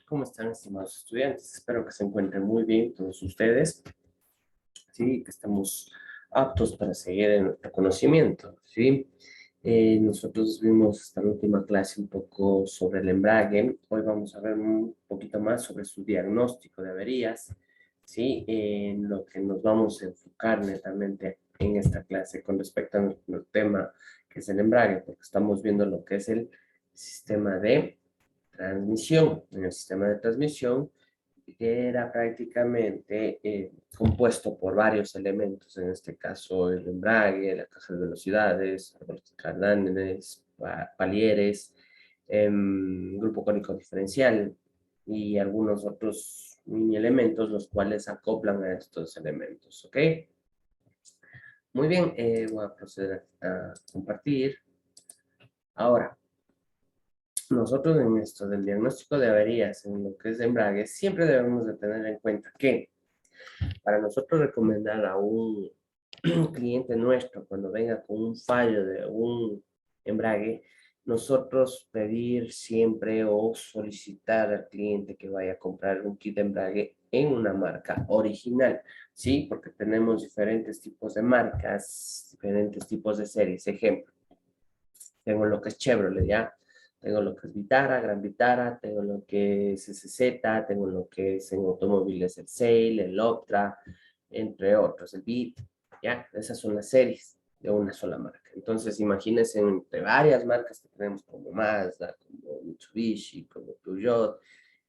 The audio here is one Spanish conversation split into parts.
¿Cómo están, estimados estudiantes? Espero que se encuentren muy bien todos ustedes, ¿sí? Que estamos aptos para seguir en nuestro conocimiento, ¿sí? Nosotros vimos esta última clase un poco sobre el embrague. Hoy vamos a ver un poquito más sobre su diagnóstico de averías, ¿sí? En lo que nos vamos a enfocar netamente en esta clase con respecto a nuestro tema, que es el embrague, porque estamos viendo lo que es el sistema de transmisión. En el sistema de transmisión era prácticamente compuesto por varios elementos, en este caso el embrague, la caja de velocidades, árboles cardantes, palieres, grupo cónico diferencial y algunos otros mini elementos los cuales acoplan a estos elementos, ¿ok? Muy bien, voy a proceder a compartir. Ahora, nosotros en esto del diagnóstico de averías en lo que es de embrague, siempre debemos de tener en cuenta que para nosotros recomendar a un cliente nuestro cuando venga con un fallo de un embrague, nosotros pedir siempre o solicitar al cliente que vaya a comprar un kit de embrague en una marca original, ¿sí? Porque tenemos diferentes tipos de marcas, diferentes tipos de series. Ejemplo, tengo lo que es Chevrolet, ¿ya? Tengo lo que es Vitara, Gran Vitara, tengo lo que es SZ, tengo lo que es en automóviles el Sail, el Optra, entre otros, el Beat, ¿ya? Esas son las series de una sola marca. Entonces, imagínense entre varias marcas que tenemos como Mazda, como Mitsubishi, como Peugeot,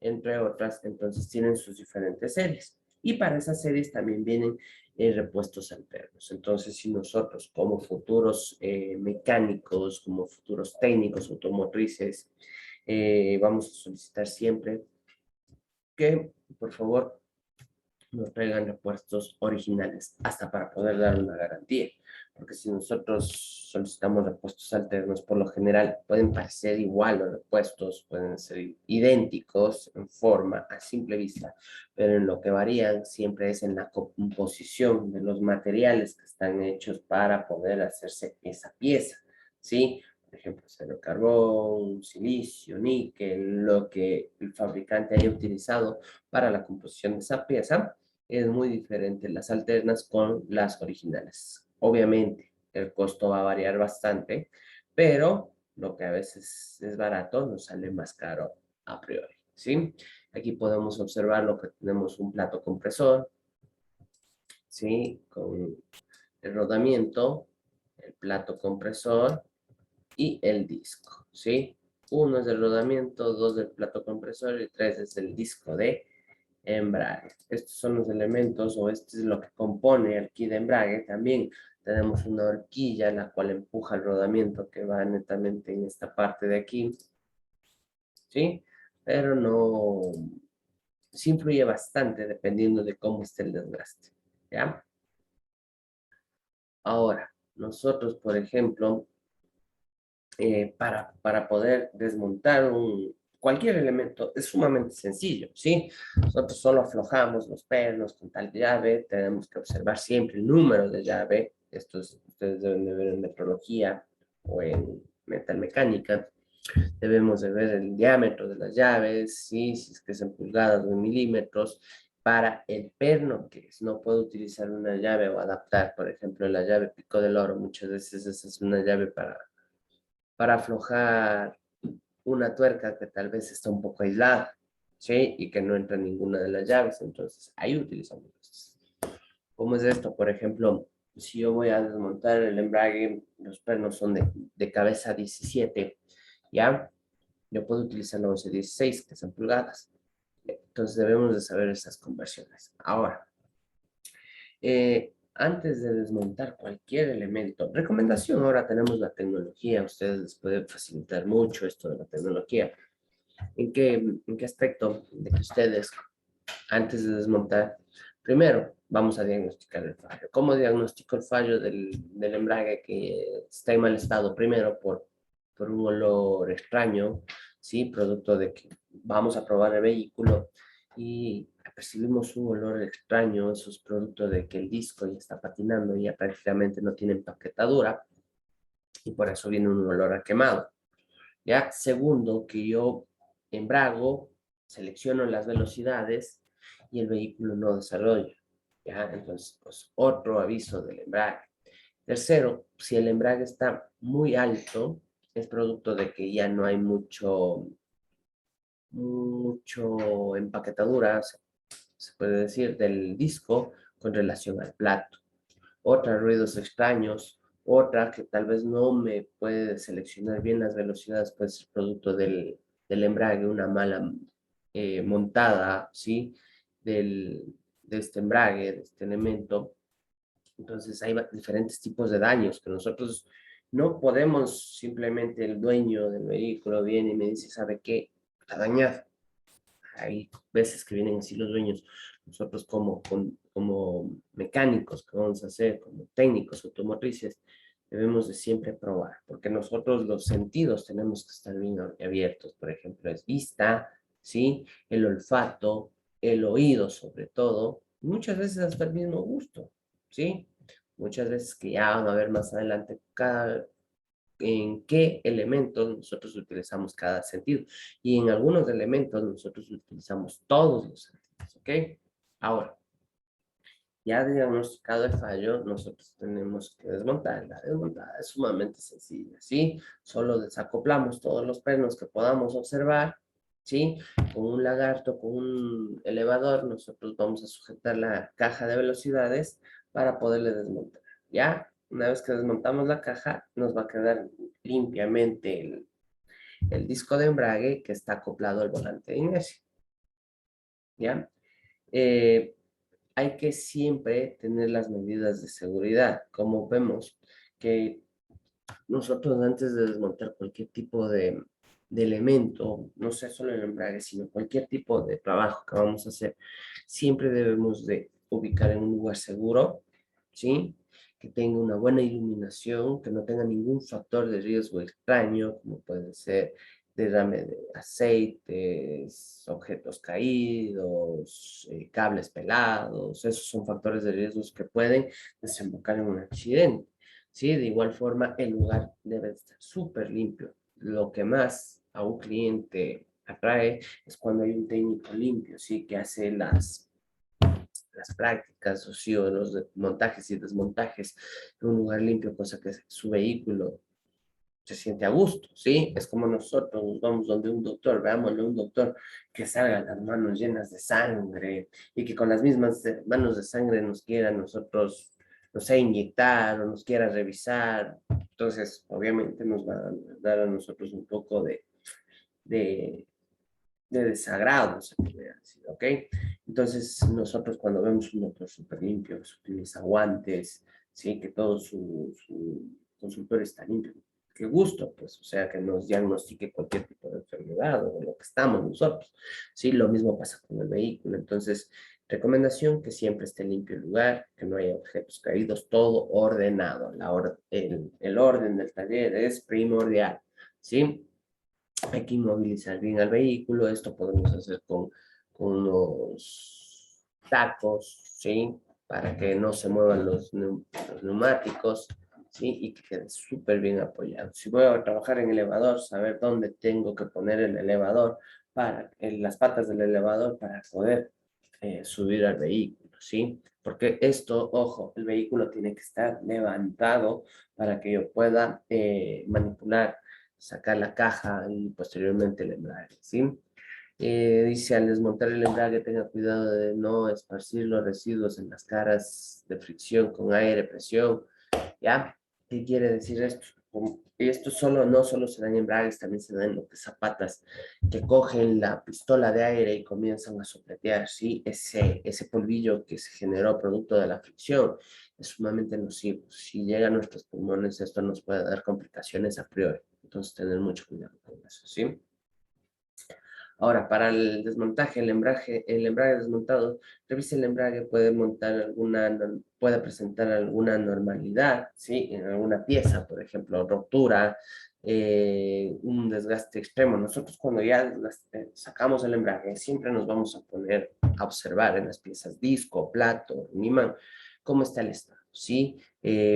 entre otras, entonces tienen sus diferentes series. Y para esas series también vienen repuestos alternos. Entonces, si nosotros como futuros mecánicos, como futuros técnicos automotrices, vamos a solicitar siempre que, por favor, nos traigan repuestos originales, hasta para poder dar una garantía. Porque si nosotros solicitamos repuestos alternos, por lo general pueden parecer igual los repuestos, pueden ser idénticos en forma a simple vista, pero en lo que varían siempre es en la composición de los materiales que están hechos para poder hacerse esa pieza, ¿sí? Por ejemplo, acero carbón, silicio, níquel, lo que el fabricante haya utilizado para la composición de esa pieza es muy diferente las alternas con las originales. Obviamente, el costo va a variar bastante, pero lo que a veces es barato nos sale más caro a priori, ¿sí? Aquí podemos observar lo que tenemos un plato compresor, ¿sí? Con el rodamiento, el plato compresor y el disco, ¿sí? Uno es el rodamiento, dos del plato compresor y tres es el disco de embrague. Estos son los elementos o este es lo que compone el kit de embrague. También tenemos una horquilla la cual empuja el rodamiento que va netamente en esta parte de aquí, ¿sí? Pero no, sí influye bastante dependiendo de cómo esté el desgaste, ¿ya? Ahora, nosotros, por ejemplo, para poder desmontar cualquier elemento es sumamente sencillo, ¿sí? Nosotros solo aflojamos los pernos con tal llave, tenemos que observar siempre el número de llave, estos ustedes deben de ver en metrología o en metalmecánica, debemos de ver el diámetro de las llaves, ¿sí? Si es que es en pulgadas o en milímetros, para el perno que es. No puedo utilizar una llave o adaptar, por ejemplo, la llave pico del oro, muchas veces esa es una llave para aflojar una tuerca que tal vez está un poco aislada, ¿sí? Y que no entra ninguna de las llaves, entonces ahí utilizamos estos. ¿Cómo es esto? Por ejemplo, si yo voy a desmontar el embrague, los pernos son de cabeza 17, ¿ya? Yo puedo utilizar la 11-16, que son pulgadas. Entonces debemos de saber esas conversiones. Ahora, antes de desmontar cualquier elemento, recomendación, ahora tenemos la tecnología, a ustedes les puede facilitar mucho esto de la tecnología. ¿En qué aspecto de que ustedes, antes de desmontar, primero vamos a diagnosticar el fallo? ¿Cómo diagnostico el fallo del embrague que está en mal estado? Primero, por un olor extraño, ¿sí? Producto de que vamos a probar el vehículo y percibimos un olor extraño, eso es producto de que el disco ya está patinando y ya prácticamente no tiene empaquetadura y por eso viene un olor a quemado. Ya, segundo, que yo embrago selecciono las velocidades y el vehículo no desarrolla. ¿Ya? Entonces, pues otro aviso del embrague. Tercero, si el embrague está muy alto, es producto de que ya no hay mucho empaquetadura, se puede decir, del disco con relación al plato. Otra, ruidos extraños. Otra que tal vez no me puede seleccionar bien las velocidades, puede ser producto del embrague, una mala montada, ¿sí? De este embrague, de este elemento. Entonces hay diferentes tipos de daños que nosotros no podemos simplemente el dueño del vehículo viene y me dice, ¿sabe qué? Está dañado. Hay veces que vienen así los dueños. Nosotros como mecánicos que vamos a hacer, como técnicos automotrices, debemos de siempre probar, porque nosotros los sentidos tenemos que estar bien abiertos. Por ejemplo, es vista, ¿sí? El olfato, el oído sobre todo, muchas veces hasta el mismo gusto, ¿sí? Muchas veces que ya van a ver más adelante en qué elementos nosotros utilizamos cada sentido. Y en algunos elementos nosotros utilizamos todos los sentidos, ¿ok? Ahora, ya diagnosticado el fallo, nosotros tenemos que desmontar. La desmontada es sumamente sencilla, ¿sí? Solo desacoplamos todos los pernos que podamos observar, ¿sí? Con un lagarto, con un elevador, nosotros vamos a sujetar la caja de velocidades para poderle desmontar, ¿ya? Una vez que desmontamos la caja, nos va a quedar limpiamente el disco de embrague que está acoplado al volante de inercia, ¿ya? Eh, Hay que siempre tener las medidas de seguridad. Como vemos que nosotros antes de desmontar cualquier tipo de elemento, no sea solo el embrague, sino cualquier tipo de trabajo que vamos a hacer, siempre debemos de ubicar en un lugar seguro, ¿sí? Que tenga una buena iluminación, que no tenga ningún factor de riesgo extraño, como puede ser derrame de aceites, objetos caídos, cables pelados. Esos son factores de riesgos que pueden desembocar en un accidente. ¿Sí? De igual forma, el lugar debe estar súper limpio. Lo que más a un cliente atrae es cuando hay un técnico limpio, ¿sí? Que hace las prácticas, o sí, o los montajes y desmontajes en un lugar limpio, cosa que su vehículo se siente a gusto, ¿sí? Es como nosotros nos vamos donde un doctor, veámosle un doctor que salga las manos llenas de sangre y que con las mismas manos de sangre nos quiera nosotros, no sé, inyectar o nos quiera revisar. Entonces, obviamente nos va a dar a nosotros un poco de, de desagrado, se podría decir, ¿ok? Entonces, nosotros cuando vemos un doctor súper limpio, que utiliza guantes, ¿sí? Que todo su consultorio está limpio. Qué gusto, pues, o sea, que nos diagnostique cualquier tipo de enfermedad o de lo que estamos nosotros, ¿sí? Lo mismo pasa con el vehículo. Entonces, recomendación que siempre esté limpio el lugar, que no haya objetos caídos, todo ordenado. El orden del taller es primordial, ¿sí? Hay que inmovilizar bien al vehículo. Esto podemos hacer con unos tacos, ¿sí? Para que no se muevan los neumáticos, ¿sí? Y que quede súper bien apoyado. Si voy a trabajar en elevador, saber dónde tengo que poner el elevador, en las patas del elevador para poder subir al vehículo, ¿sí? Porque esto, ojo, el vehículo tiene que estar levantado para que yo pueda manipular, sacar la caja y posteriormente el embrague, ¿sí? Dice, al desmontar el embrague, tenga cuidado de no esparcir los residuos en las caras de fricción con aire, presión, ¿ya? ¿Qué quiere decir esto? Esto no solo se da en embragues, también se da en lo que zapatas, que cogen la pistola de aire y comienzan a sopletear, ¿sí? Ese polvillo que se generó producto de la fricción es sumamente nocivo. Si llega a nuestros pulmones, esto nos puede dar complicaciones a priori. Entonces, tener mucho cuidado con eso, ¿sí? Ahora, para el desmontaje, el embrague desmontado, revise el embrague, puede presentar alguna normalidad, ¿sí? En alguna pieza, por ejemplo, rotura, un desgaste extremo. Nosotros cuando ya sacamos el embrague, siempre nos vamos a poner a observar en las piezas disco, plato, imán, cómo está el estado, ¿sí?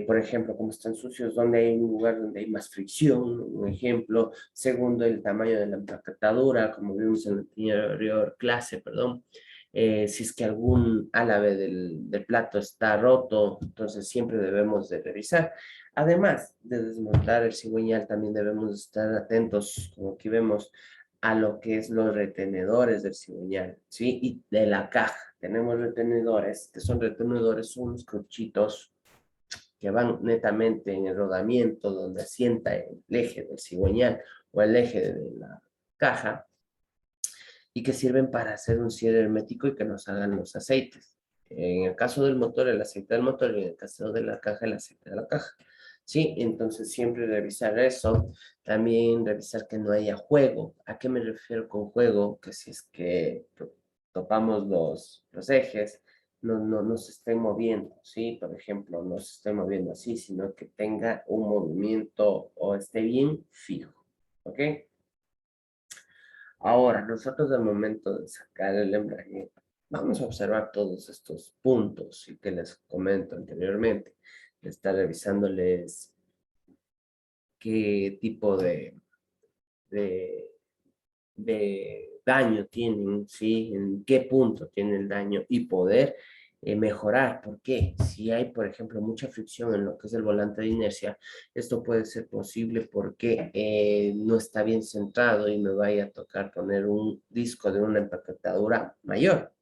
Por ejemplo, como están sucios, donde hay un lugar donde hay más fricción, un ejemplo. Segundo, el tamaño de la empaquetadura, como vimos en la anterior clase, perdón. Si es que algún álabe del plato está roto, entonces siempre debemos de revisar. Además de desmontar el cigüeñal, también debemos estar atentos, como aquí vemos, a lo que es los retenedores del cigüeñal, ¿sí? Y de la caja. Tenemos retenedores, que son retenedores, son unos cruchitos que van netamente en el rodamiento donde asienta el eje del cigüeñal o el eje de la caja y que sirven para hacer un cierre hermético y que nos hagan los aceites. En el caso del motor, el aceite del motor y en el caso de la caja, el aceite de la caja. Sí, entonces siempre revisar eso, también revisar que no haya juego. ¿A qué me refiero con juego? Que si es que topamos los ejes, no se estén moviendo, ¿sí? Por ejemplo, no se estén moviendo así, sino que tenga un movimiento o esté bien fijo, ¿ok? Ahora, nosotros al momento de sacar el embrague, vamos a observar todos estos puntos y que les comento anteriormente. Está revisándoles qué tipo de, de daño tienen, ¿sí? En qué punto tiene el daño y poder mejorar. ¿Por qué? Si hay, por ejemplo, mucha fricción en lo que es el volante de inercia, esto puede ser posible porque no está bien centrado y me vaya a tocar poner un disco de una empaquetadura mayor,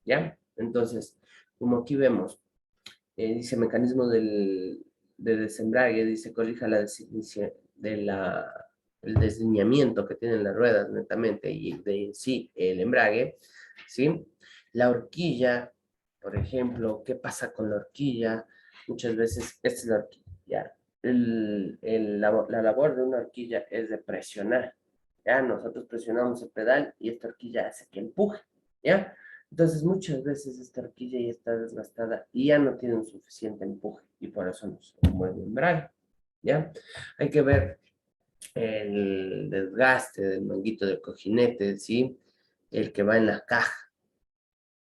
¿ya? Entonces, como aquí vemos, dice mecanismo de desembrague, dice corrija la de el deslineamiento que tienen las ruedas netamente y de sí el embrague, ¿sí? La horquilla, por ejemplo, ¿qué pasa con la horquilla? Muchas veces, esta es la horquilla. La labor de una horquilla es de presionar, ¿ya? Nosotros presionamos el pedal y esta horquilla hace que empuje, ¿ya? Entonces, muchas veces esta horquilla ya está desgastada y ya no tiene un suficiente empuje y por eso no se mueve el embrague, ¿ya? Hay que ver el desgaste del manguito del cojinete, ¿sí? El que va en la caja.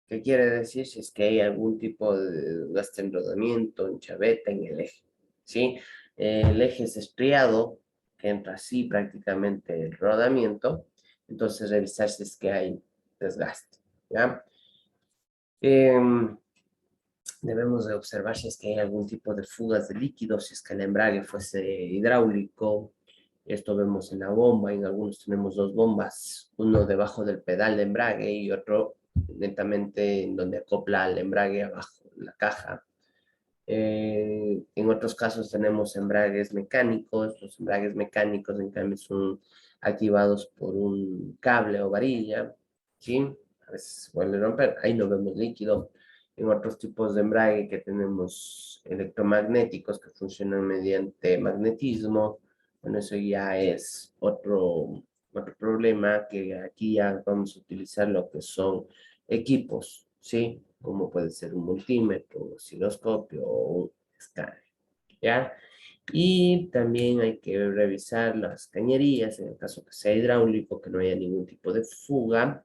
¿Qué quiere decir? Si es que hay algún tipo de desgaste en rodamiento, en chaveta, en el eje, ¿sí? El eje es estriado, que entra así prácticamente el rodamiento, entonces revisar si es que hay desgaste, ¿ya? Em, Debemos de observar si es que hay algún tipo de fugas de líquidos, si es que el embrague fuese hidráulico. Esto vemos en la bomba, en algunos tenemos dos bombas, uno debajo del pedal de embrague y otro netamente en donde acopla el embrague abajo en la caja. En otros casos tenemos embragues mecánicos, los embragues mecánicos en cambio son activados por un cable o varilla, ¿sí? A veces se puede romper, ahí no vemos líquido. En otros tipos de embrague que tenemos electromagnéticos que funcionan mediante magnetismo, bueno, eso ya es otro problema que aquí ya vamos a utilizar lo que son equipos, ¿sí? Como puede ser un multímetro, un osciloscopio o un escáner, ¿ya? Y también hay que revisar las cañerías, en el caso que sea hidráulico, que no haya ningún tipo de fuga.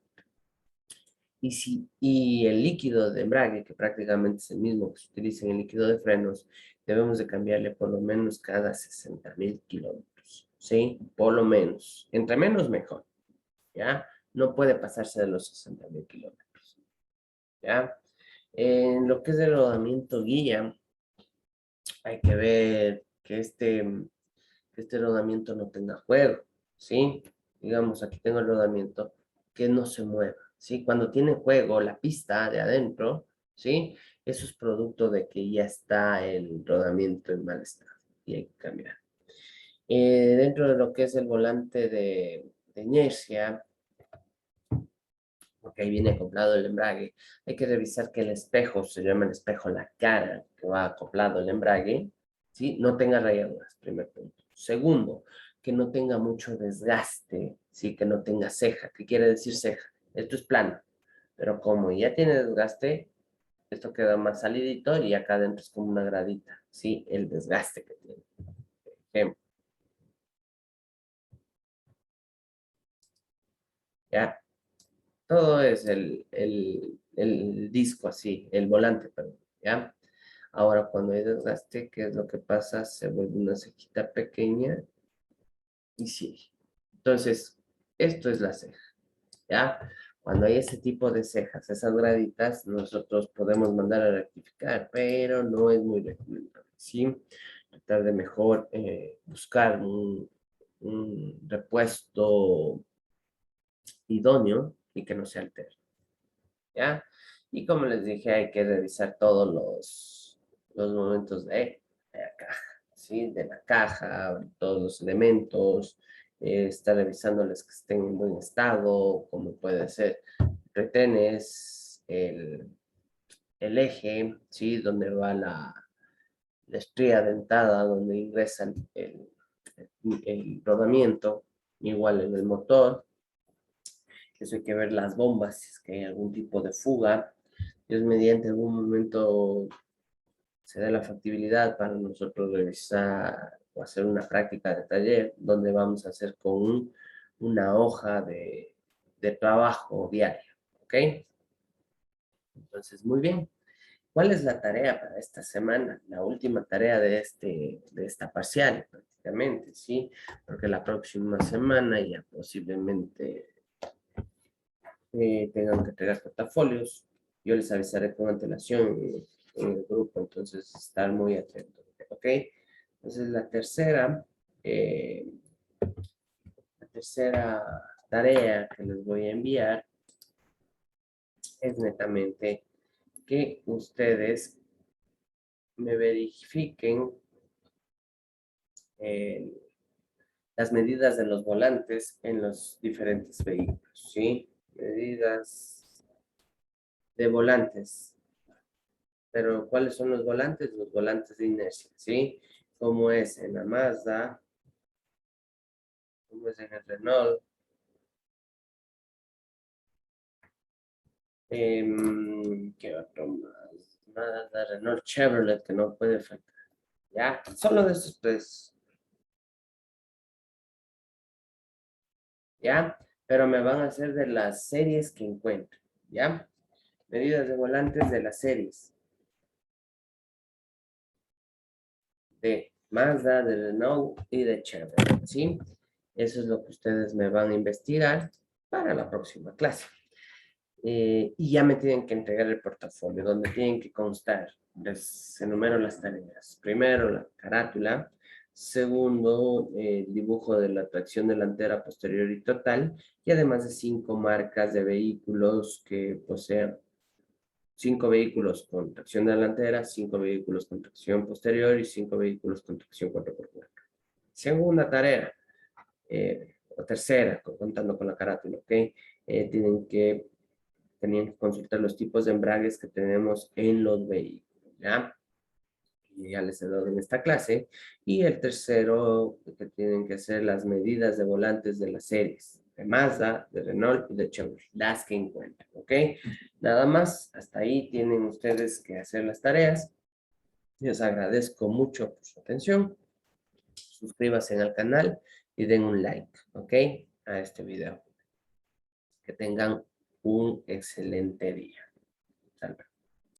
Y el líquido de embrague, que prácticamente es el mismo que se utiliza en el líquido de frenos, debemos de cambiarle por lo menos cada 60.000 kilómetros, ¿sí? Por lo menos. Entre menos, mejor, ¿ya? No puede pasarse de los 60.000 kilómetros, ¿ya? En lo que es el rodamiento guía, hay que ver que este rodamiento no tenga juego, ¿sí? Digamos, aquí tengo el rodamiento, que no se mueva, ¿sí? Cuando tiene juego la pista de adentro, ¿sí? Eso es producto de que ya está el rodamiento en mal estado y hay que cambiar. Dentro de lo que es el volante de inercia, porque ahí viene acoplado el embrague, hay que revisar que el espejo, se llama el espejo la cara que va acoplado el embrague, ¿sí? No tenga rayaduras, primer punto. Segundo, que no tenga mucho desgaste, ¿sí? Que no tenga ceja. ¿Qué quiere decir ceja? Esto es plano, pero como ya tiene desgaste, esto queda más salidito y acá adentro es como una gradita, ¿sí? El desgaste que tiene. Ejemplo, ¿ya? Todo es el disco así, el volante, perdón, ¿ya? Ahora, cuando hay desgaste, ¿qué es lo que pasa? Se vuelve una cejita pequeña y sigue. Entonces, esto es la ceja, ¿ya? Cuando hay ese tipo de cejas, esas graditas, nosotros podemos mandar a rectificar, pero no es muy recomendable, ¿sí? Tratar de mejor buscar un repuesto idóneo y que no se altere, ¿ya? Y como les dije, hay que revisar todos los momentos de la caja, ¿sí? De la caja, todos los elementos, estar revisándoles que estén en buen estado, como puede ser retenes, el eje, ¿sí? Donde va la estría dentada, donde ingresa el rodamiento, igual en el motor. Eso hay que ver las bombas, si es que hay algún tipo de fuga. Dios mediante algún momento se da la factibilidad para nosotros revisar o hacer una práctica de taller donde vamos a hacer con una hoja de trabajo diario, ¿ok? Entonces, muy bien. ¿Cuál es la tarea para esta semana? La última tarea de esta parcial, prácticamente, ¿sí? Porque la próxima semana ya posiblemente tengan que entregar portafolios. Yo les avisaré con antelación en el grupo, entonces estar muy atentos, ¿ok? Entonces eh, la tercera tarea que les voy a enviar es netamente que ustedes me verifiquen eh, las medidas de los volantes en los diferentes vehículos, ¿sí? Medidas de volantes. Pero ¿cuáles son los volantes? Los volantes de inercia, ¿sí? Como es en la Mazda, como es en el Renault, ¿qué otro más? Mazda, Renault, Chevrolet, que no puede faltar. Ya, solo de esos tres, ¿ya? Pero me van a hacer de las series que encuentro, ¿ya? Medidas de volantes de las series de Mazda, de Renault y de Chevrolet, ¿sí? Eso es lo que ustedes me van a investigar para la próxima clase. Y ya me tienen que entregar el portafolio, donde tienen que constar, les enumero las tareas. Primero, la carátula. Segundo, el dibujo de la tracción delantera, posterior y total. Y además de 5 marcas de vehículos que posean 5 vehículos con tracción delantera, 5 vehículos con tracción posterior y 5 vehículos con tracción 4x4. Segunda tarea, o tercera, contando con la carátula, ¿ok? Tienen que tenían que consultar los tipos de embragues que tenemos en los vehículos, ¿ya? Y ya les he dado en esta clase. Y el tercero, que tienen que hacer las medidas de volantes de las series, de Mazda, de Renault y de Chevrolet, las que encuentren, ¿ok? Nada más, hasta ahí tienen ustedes que hacer las tareas. Les agradezco mucho por su atención. Suscríbanse al canal y den un like, ¿ok? A este video. Que tengan un excelente día. Salve.